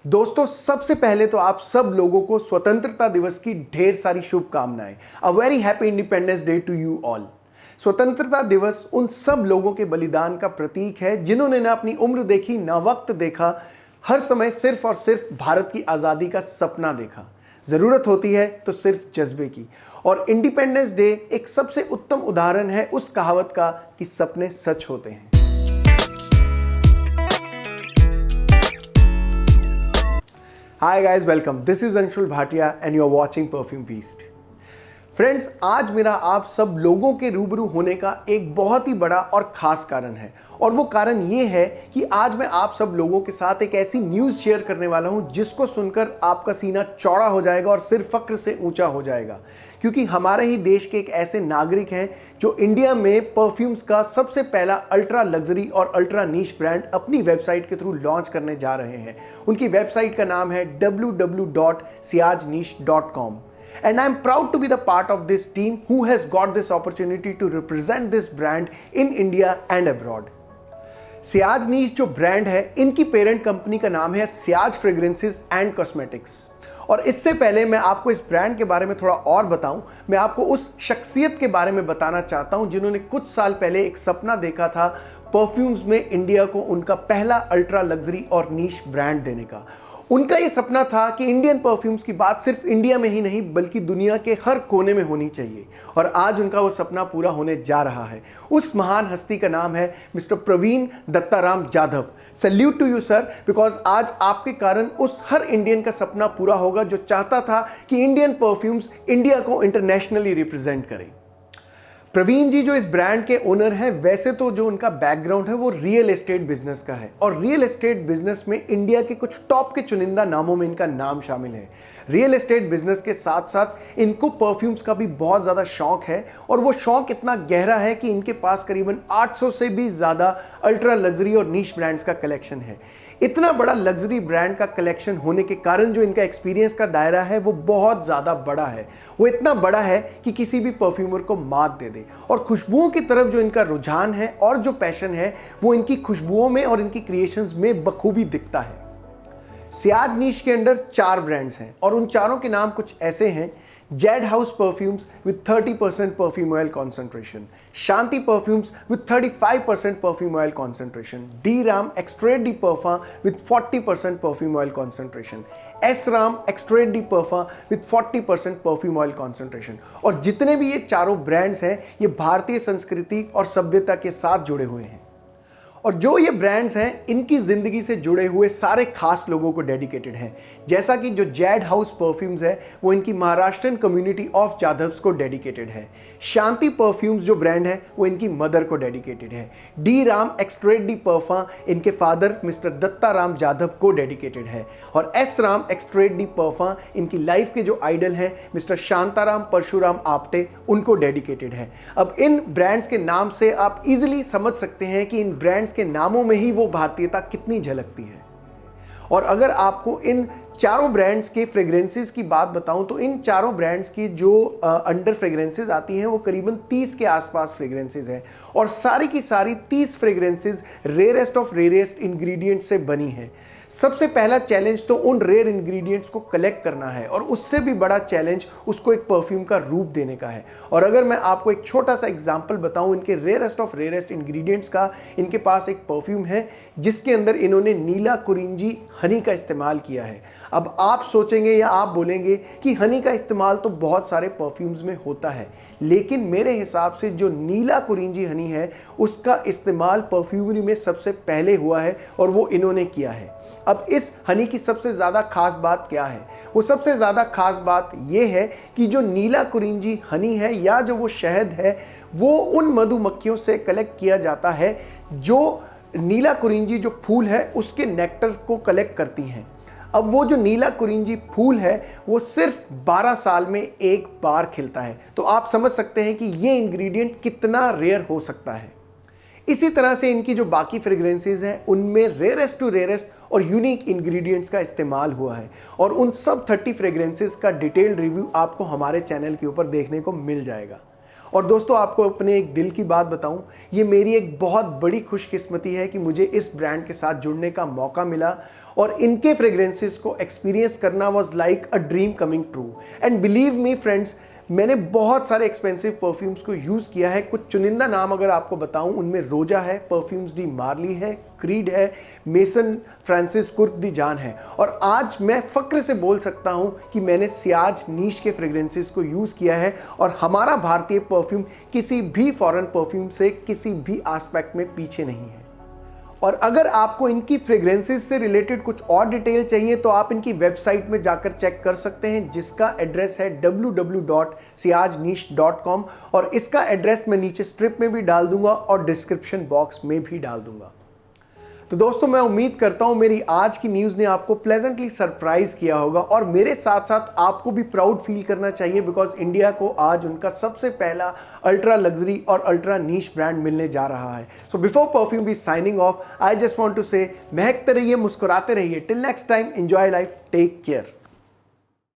दोस्तों, सबसे पहले तो आप सब लोगों को स्वतंत्रता दिवस की ढेर सारी शुभकामनाएं। A very happy independence day to you all. स्वतंत्रता दिवस उन सब लोगों के बलिदान का प्रतीक है जिन्होंने ना अपनी उम्र देखी, ना वक्त देखा, हर समय सिर्फ और सिर्फ भारत की आज़ादी का सपना देखा। ज़रूरत होती है तो सिर्फ जज्बे की। और इंडिपेंडेंस डे एक सबसे उत्तम उदाहरण है उस कहावत का कि सपने सच होते हैं। Hi guys, welcome. This is Anshul Bhatia and you're watching Perfume Beast. Friends, आज मेरा आप सब लोगों के रूबरू होने का एक बहुत ही बड़ा और ख़ास कारण है, और वो कारण ये है कि आज मैं आप सब लोगों के साथ एक ऐसी न्यूज़ शेयर करने वाला हूँ जिसको सुनकर आपका सीना चौड़ा हो जाएगा और सिर फक्र से ऊंचा हो जाएगा, क्योंकि हमारे ही देश के एक ऐसे नागरिक हैं जो इंडिया में परफ्यूम्स का सबसे पहला अल्ट्रा लग्जरी और अल्ट्रा नीश ब्रांड अपनी वेबसाइट के थ्रू लॉन्च करने जा रहे हैं। उनकी वेबसाइट का नाम है www.siajniche.com। And I'm proud to be the part of this team who has got this opportunity to represent this brand in India and abroad. सियाज नीश जो ब्रांड है, इनकी पेरेंट कंपनी का नाम है सियाज फ्रेग्रेंसेस एंड कॉस्मेटिक्स। और इससे पहले मैं आपको इस ब्रांड के बारे में थोड़ा और बताऊं, मैं आपको उस शख्सियत के बारे में बताना चाहता हूं जिन्होंने कुछ साल पहले एक सपना देखा था परफ्यूम्स में इंडिया को उनका पहला अल्ट्रा लग्जरी और नीश ब्रांड देने का। उनका ये सपना था कि इंडियन परफ्यूम्स की बात सिर्फ इंडिया में ही नहीं बल्कि दुनिया के हर कोने में होनी चाहिए, और आज उनका वो सपना पूरा होने जा रहा है। उस महान हस्ती का नाम है mister Praveen Dattaram Jadhav. Salute to you sir, because आज आपके कारण उस हर इंडियन का सपना पूरा होगा जो चाहता था कि इंडियन परफ्यूम्स इंडिया को इंटरनेशनली रिप्रेजेंट करें। प्रवीण जी जो इस ब्रांड के ओनर हैं, वैसे तो जो उनका बैकग्राउंड है वो रियल एस्टेट बिजनेस का है, और रियल एस्टेट बिजनेस में इंडिया के कुछ टॉप के चुनिंदा नामों में इनका नाम शामिल है। रियल एस्टेट बिजनेस के साथ साथ इनको परफ्यूम्स का भी बहुत ज़्यादा शौक है, और वो शौक इतना गहरा है कि इनके पास करीबन 800 से भी ज़्यादा अल्ट्रा लग्जरी और नीश ब्रांड्स का कलेक्शन है। इतना बड़ा लग्जरी ब्रांड का कलेक्शन होने के कारण जो इनका एक्सपीरियंस का दायरा है वो बहुत ज़्यादा बड़ा है। वो इतना बड़ा है कि किसी भी परफ्यूमर को मात दे दे। और खुशबुओं की तरफ जो इनका रुझान है और जो पैशन है वो इनकी खुशबुओं में और इनकी क्रिएशंस में बखूबी दिखता है। सियाज नीश के अंदर 4 ब्रांड्स हैं, और उन चारों के नाम कुछ ऐसे हैं: Z house perfumes with 30% perfume oil concentration, Shanti perfumes with 35% perfume oil concentration, D Ram extrait de parfum with 40% perfume oil concentration, S Ram extrait de parfum with 40% perfume oil concentration. और जितने भी ये चारों ब्रांड्स हैं ये भारतीय संस्कृति और सभ्यता के साथ जुड़े हुए हैं, और जो ये ब्रांड्स हैं इनकी ज़िंदगी से जुड़े हुए सारे खास लोगों को डेडिकेटेड हैं। जैसा कि जो जेड हाउस परफ्यूम्स है वो इनकी महाराष्ट्रन कम्युनिटी ऑफ जाधव्स को डेडिकेटेड है। शांति परफ्यूम्स जो ब्रांड है वो इनकी मदर को डेडिकेटेड है। डी राम एक्सट्रेट डी परफा इनके फादर मिस्टर दत्ताराम जाधव को डेडिकेटेड है, और एस राम एक्सट्रेट डी परफा इनकी लाइफ के जो आइडल हैं मिस्टर शांताराम परशुराम आप्टे, उनको डेडिकेटेड है। अब इन ब्रांड्स के नाम से आप इजीली समझ सकते हैं कि इन ब्रांड्स के नामों में ही वो भारतीयता कितनी झलकती है। और अगर आपको इन चारों ब्रांड्स के फ्रेग्रेंसेस की बात बताऊं तो इन चारों ब्रांड्स की जो अंडर फ्रेग्रेंसेस आती हैं वो करीबन 30 के आसपास फ्रेग्रेंसेस हैं, और सारी की सारी 30 fragrances rarest of rarest ingredient से बनी हैं। सबसे पहला चैलेंज तो उन रेयर इंग्रेडिएंट्स को कलेक्ट करना है, और उससे भी बड़ा चैलेंज उसको एक परफ्यूम का रूप देने का है। और अगर मैं आपको एक छोटा सा एग्जांपल बताऊं इनके रेयरेस्ट ऑफ रेयरेस्ट इंग्रेडिएंट्स का, इनके पास एक परफ्यूम है जिसके अंदर इन्होंने नीला कुरिंजी हनी का इस्तेमाल किया है। अब आप सोचेंगे या आप बोलेंगे कि हनी का इस्तेमाल तो बहुत सारे परफ्यूम्स में होता है, लेकिन मेरे हिसाब से जो नीला कुरिंजी हनी है उसका इस्तेमाल परफ्यूमरी में सबसे पहले हुआ है, और वो इन्होंने किया है। अब इस हनी की सबसे ज़्यादा खास बात क्या है? वो सबसे ज़्यादा खास बात ये है कि जो नीला कुरिंजी हनी है या जो वो शहद है वो उन मधुमक्खियों से कलेक्ट किया जाता है जो नीला कुरिंजी जो फूल है उसके नेक्टर को कलेक्ट करती हैं। अब वो जो नीला कुरिंजी फूल है वो सिर्फ 12 साल में एक बार खिलता है, तो आप समझ सकते हैं कि ये इंग्रेडिएंट कितना रेयर हो सकता है। इसी तरह से इनकी जो बाकी फ्रेग्रेंसेस हैं उनमें रेयरेस्ट टू रेयरेस्ट और यूनिक इंग्रेडिएंट्स का इस्तेमाल हुआ है, और उन सब 30 फ्रेग्रेंसेस का डिटेल्ड रिव्यू आपको हमारे चैनल के ऊपर देखने को मिल जाएगा। और दोस्तों आपको अपने एक दिल की बात बताऊं, ये मेरी एक बहुत बड़ी खुशकिस्मती है कि मुझे इस ब्रांड के साथ जुड़ने का मौका मिला और इनके फ्रेग्रेंसेस को एक्सपीरियंस करना was like a dream coming true. And believe me friends, मैंने बहुत सारे एक्सपेंसिव परफ्यूम्स को यूज़ किया है। कुछ चुनिंदा नाम अगर आपको बताऊं, उनमें रोजा है, परफ्यूम्स डी मार्ली है, क्रीड है, मेसन फ्रांसिस कुर्क दी जान है। और आज मैं फक्र से बोल सकता हूं कि मैंने सियाज नीश के फ्रेग्रेंसेस को यूज़ किया है और हमारा भारतीय परफ्यूम किसी भी फॉरेन परफ्यूम से किसी भी एस्पेक्ट में पीछे नहीं है। और अगर आपको इनकी फ्रेग्रेंसेस से रिलेटेड कुछ और डिटेल चाहिए तो आप इनकी वेबसाइट में जाकर चेक कर सकते हैं, जिसका एड्रेस है www.siyajniche.com और इसका एड्रेस मैं नीचे स्ट्रिप में भी डाल दूंगा और डिस्क्रिप्शन बॉक्स में भी डाल दूंगा। तो दोस्तों मैं उम्मीद करता हूं मेरी आज की न्यूज़ ने आपको प्लेजेंटली सरप्राइज किया होगा और मेरे साथ साथ आपको भी प्राउड फील करना चाहिए, बिकॉज इंडिया को आज उनका सबसे पहला अल्ट्रा लग्जरी और अल्ट्रा नीश ब्रांड मिलने जा रहा है। So before perfume be signing off, I just want to say महकते रहिए, मुस्कुराते रहिए। Till next time, enjoy life, take care.